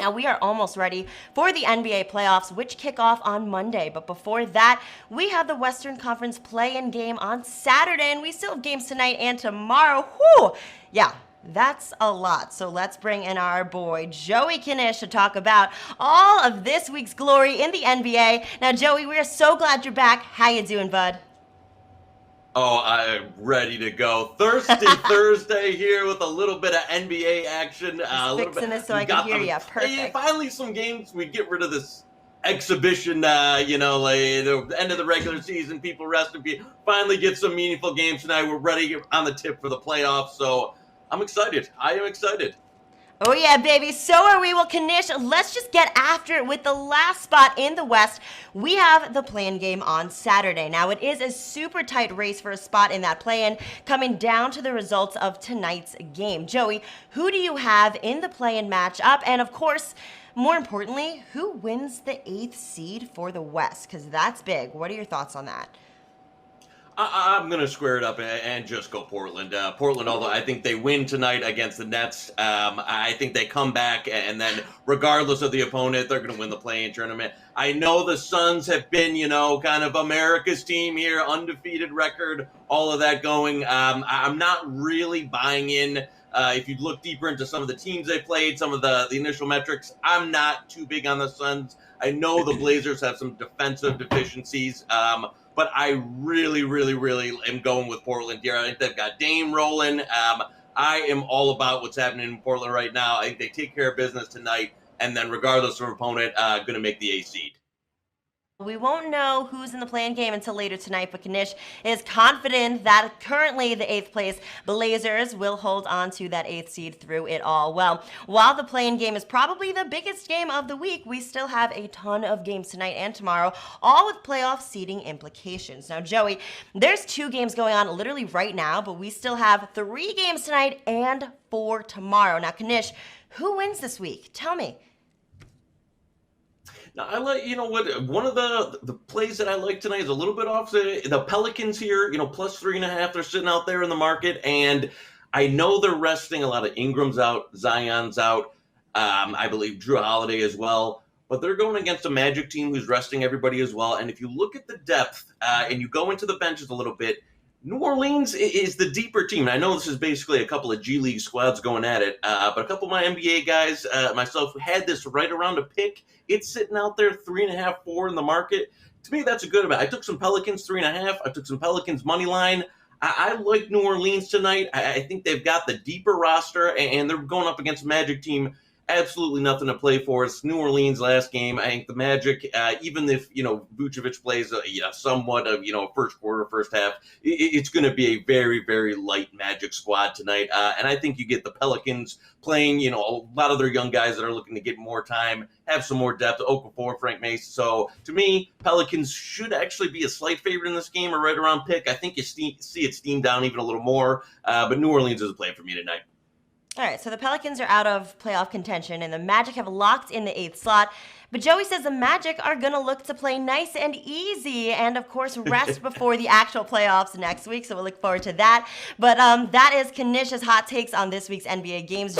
Now, we are almost ready for the NBA playoffs, which kick off on Monday. But before that, we have the Western Conference play-in game on Saturday, and we still have games tonight and tomorrow. Whew! Yeah. That's a lot. So let's bring in our boy, Joey Knish, to talk about all of this week's glory in the NBA. Now, Joey, we are so glad you're back. How you doing, bud? Oh, I'm ready to go. Thirsty Thursday here with a little bit of NBA action. Just fixing this so I can hear you. Perfect. Finally, some games. We get rid of this exhibition, like the end of the regular season, people resting. Finally get some meaningful games tonight. We're ready on the tip for the playoffs. So I'm excited. I am excited. Oh yeah, baby, so are we. Well, Knish, let's just get after it with the last spot in the West. We have the play-in game on Saturday. Now, it is a super tight race for a spot in that play-in, coming down to the results of tonight's game. Joey, who do you have in the play-in matchup? And of course, more importantly, who wins the 8th seed for the West? Because that's big. What are your thoughts on that? I'm going to square it up and just go Portland. Portland, although I think they win tonight against the Nets, I think they come back, and then regardless of the opponent, they're going to win the play-in tournament. I know the Suns have been, kind of America's team here, undefeated record, all of that going. I'm not really buying in. If you look deeper into some of the teams they played, some of the initial metrics, I'm not too big on the Suns. I know the Blazers have some defensive deficiencies, but I really, really, really am going with Portland here. I think they've got Dame rolling. I am all about what's happening in Portland right now. I think they take care of business tonight, and then regardless of opponent, going to make the 8th seed. We won't know who's in the play-in game until later tonight, but Knish is confident that currently the 8th place Blazers will hold on to that 8th seed through it all. Well, while the play-in game is probably the biggest game of the week, we still have a ton of games tonight and tomorrow, all with playoff seeding implications. Now, Joey, there's 2 games going on literally right now, but we still have 3 games tonight and 4 tomorrow. Now, Knish, who wins this week? Tell me. Now, I like, one of the plays that I like tonight is a little bit off the Pelicans here, plus 3.5. They're sitting out there in the market, and I know they're resting a lot of Ingram's out, Zion's out, I believe Drew Holiday as well, but they're going against a Magic team who's resting everybody as well. And if you look at the depth and you go into the benches a little bit, New Orleans is the deeper team. And I know this is basically a couple of G League squads going at it, but a couple of my NBA guys, myself, had this right around a pick. It's sitting out there 3.5, 4 in the market. To me, that's a good amount. I took some Pelicans 3.5. I took some Pelicans money line. I like New Orleans tonight. I think they've got the deeper roster, and they're going up against a Magic team. Absolutely nothing to play for. It's New Orleans last game. I think the Magic, even if, Vucevic plays somewhat of, first quarter, first half, it's going to be a very, very light Magic squad tonight. And I think you get the Pelicans playing, a lot of their young guys that are looking to get more time, have some more depth, Okafor, Frank Mason. So to me, Pelicans should actually be a slight favorite in this game or right around pick. I think you see it steam down even a little more, but New Orleans is a play for me tonight. All right, so the Pelicans are out of playoff contention, and the Magic have locked in the 8th slot. But Joey says the Magic are going to look to play nice and easy and, of course, rest before the actual playoffs next week, so we'll look forward to that. But that is Knish's hot takes on this week's NBA games.